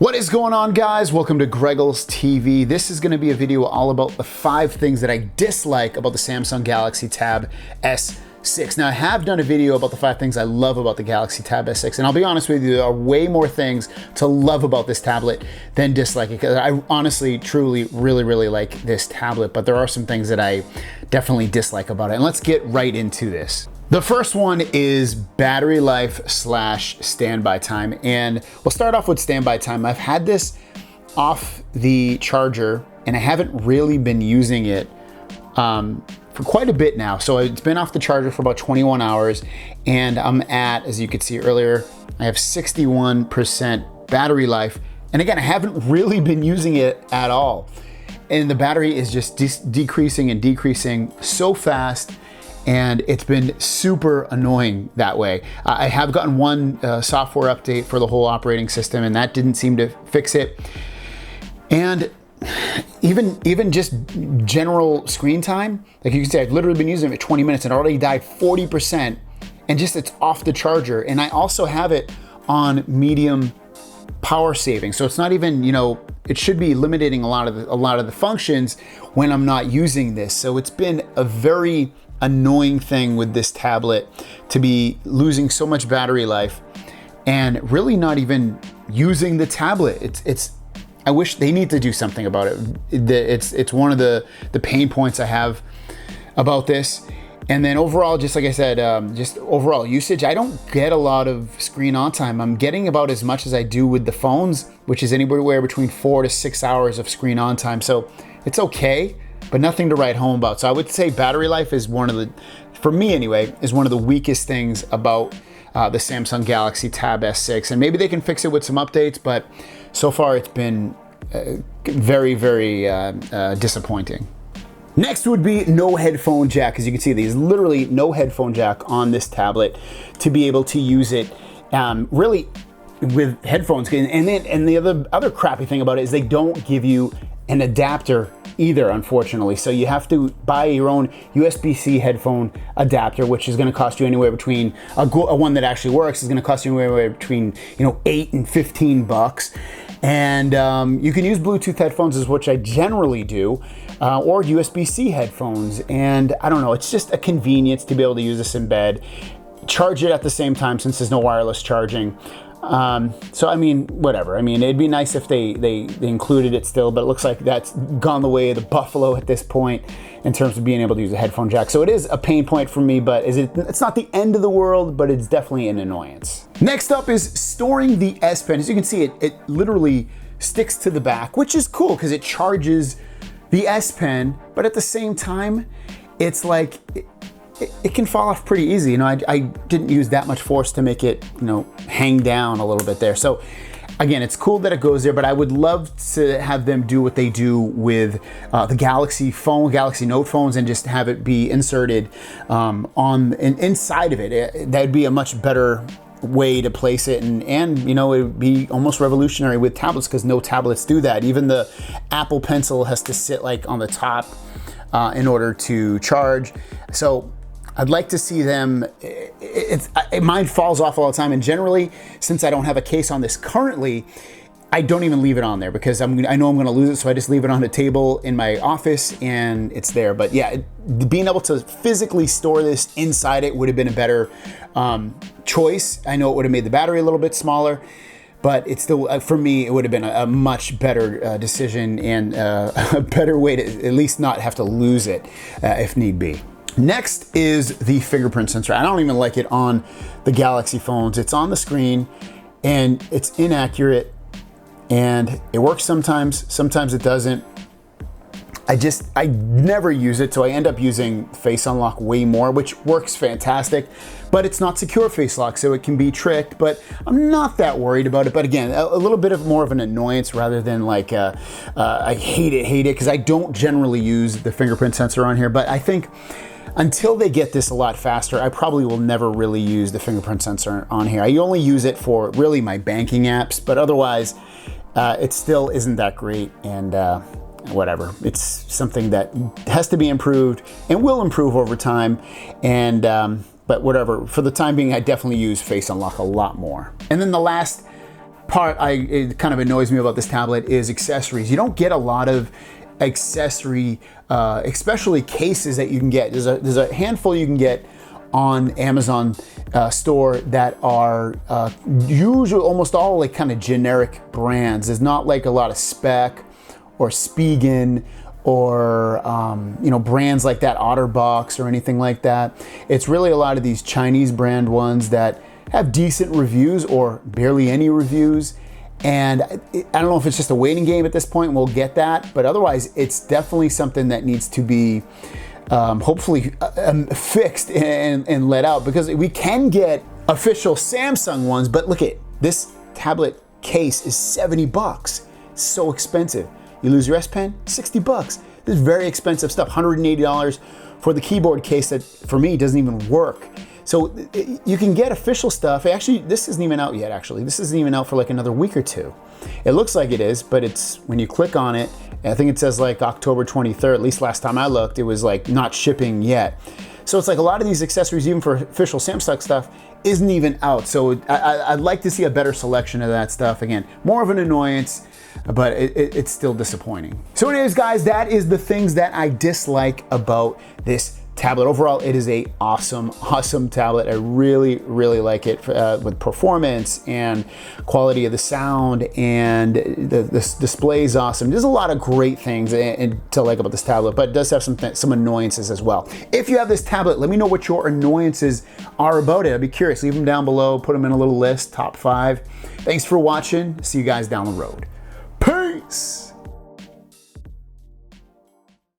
What is going on, guys? Welcome to Greggles TV. This is going to be a video all about the 5 things that I dislike about the Samsung Galaxy Tab S6. Now, I have done a video about the 5 things I love about the Galaxy Tab S6, and I'll be honest with you, there are way more things to love about this tablet than dislike it, because I honestly, truly, really like this tablet, but there are some things that I definitely dislike about it, and let's get right into this. The first one is battery life / standby time. And we'll start off with standby time. I've had this off the charger and I haven't really been using it for quite a bit now. So it's been off the charger for about 21 hours and I'm at, as you could see earlier, I have 61% battery life. And again, I haven't really been using it at all. And the battery is just decreasing and decreasing so fast. And it's been super annoying that way. I have gotten one software update for the whole operating system and that didn't seem to fix it. And even just general screen time, like you can see, I've literally been using it for 20 minutes and already died 40%, and just it's off the charger. And I also have it on medium power saving. So it's not even, you know, it should be eliminating a lot of the functions when I'm not using this. So it's been a very annoying thing with this tablet to be losing so much battery life and really not even using the tablet. I wish they need to do something about it. It's one of the pain points I have about this. And then overall, just like I said, just overall usage, I don't get a lot of screen on time. I'm getting about as much as I do with the phones, which is anywhere between 4 to 6 hours of screen on time. So it's okay, but nothing to write home about. So I would say battery life is one of the, for me anyway, is one of the weakest things about the Samsung Galaxy Tab S6. And maybe they can fix it with some updates, but so far it's been very disappointing. Next would be no headphone jack. As you can see, there's literally no headphone jack on this tablet to be able to use it really with headphones. And the other crappy thing about it is they don't give you an adapter either, unfortunately. So you have to buy your own USB-C headphone adapter, which is going to cost you anywhere between a one that actually works is going to cost you anywhere between, you know, $8 and $15. And you can use Bluetooth headphones, which I generally do, or USB-C headphones. And I don't know, it's just a convenience to be able to use this in bed, charge it at the same time since there's no wireless charging. So I mean, whatever. I mean, it'd be nice if they included it still, but it looks like that's gone the way of the buffalo at this point in terms of being able to use a headphone jack. So it is a pain point for me, but it's not the end of the world, but it's definitely an annoyance. Next up is storing the S Pen. As you can see, it literally sticks to the back, which is cool because it charges the S Pen, but at the same time, it's like, it can fall off pretty easy. You know, I didn't use that much force to make it, you know, hang down a little bit there. So again, it's cool that it goes there, but I would love to have them do what they do with the Galaxy phone, Galaxy Note phones, and just have it be inserted inside of it. That'd be a much better way to place it, and you know, it would be almost revolutionary with tablets because no tablets do that. Even the Apple Pencil has to sit like on the top in order to charge. So I'd like to see them, mine falls off all the time, and generally, since I don't have a case on this currently, I don't even leave it on there because I know I'm gonna lose it, so I just leave it on the table in my office and it's there. But yeah, being able to physically store this inside it would have been a better choice. I know it would have made the battery a little bit smaller, but it's still, for me, it would have been a much better decision and a better way to at least not have to lose it if need be. Next is the fingerprint sensor. I don't even like it on the Galaxy phones. It's on the screen and it's inaccurate and it works sometimes it doesn't. I never use it, so I end up using Face Unlock way more, which works fantastic, but it's not secure Face Lock, so it can be tricked, but I'm not that worried about it. But again, a little bit of more of an annoyance rather than like, I hate it, because I don't generally use the fingerprint sensor on here, but I think until they get this a lot faster, I probably will never really use the fingerprint sensor on here. I only use it for really my banking apps, but otherwise, it still isn't that great, and whatever. It's something that has to be improved and will improve over time, and but whatever. For the time being, I definitely use Face Unlock a lot more. And then the last part it kind of annoys me about this tablet is accessories. You don't get a lot of accessory, especially cases that you can get. There's a handful you can get on Amazon store that are usually almost all like kind of generic brands. There's not like a lot of Spec or Spigen or you know, brands like that, OtterBox or anything like that. It's really a lot of these Chinese brand ones that have decent reviews or barely any reviews. And I don't know if it's just a waiting game at this point, we'll get that, but otherwise it's definitely something that needs to be hopefully fixed and let out, because we can get official Samsung ones, but look at this tablet case is 70 bucks. It's so expensive. You lose your S Pen, 60 bucks. This is very expensive stuff, $180 for the keyboard case that for me doesn't even work. So you can get official stuff. Actually, this isn't even out yet, actually. This isn't even out for like another week or two. It looks like it is, but it's when you click on it, I think it says like October 23rd, at least last time I looked, it was like not shipping yet. So it's like a lot of these accessories, even for official Samsung stuff, isn't even out. So I'd like to see a better selection of that stuff. Again, more of an annoyance, but it's still disappointing. So anyways, guys, that is the things that I dislike about this tablet. Overall, it is a awesome tablet. I really like it with performance and quality of the sound, and the display is awesome. There's a lot of great things to like about this tablet, but it does have some annoyances as well. If you have this tablet, let me know what your annoyances are about it. I'd be curious. Leave them down below. Put them in a little list, top 5. Thanks for watching. See you guys down the road. Peace.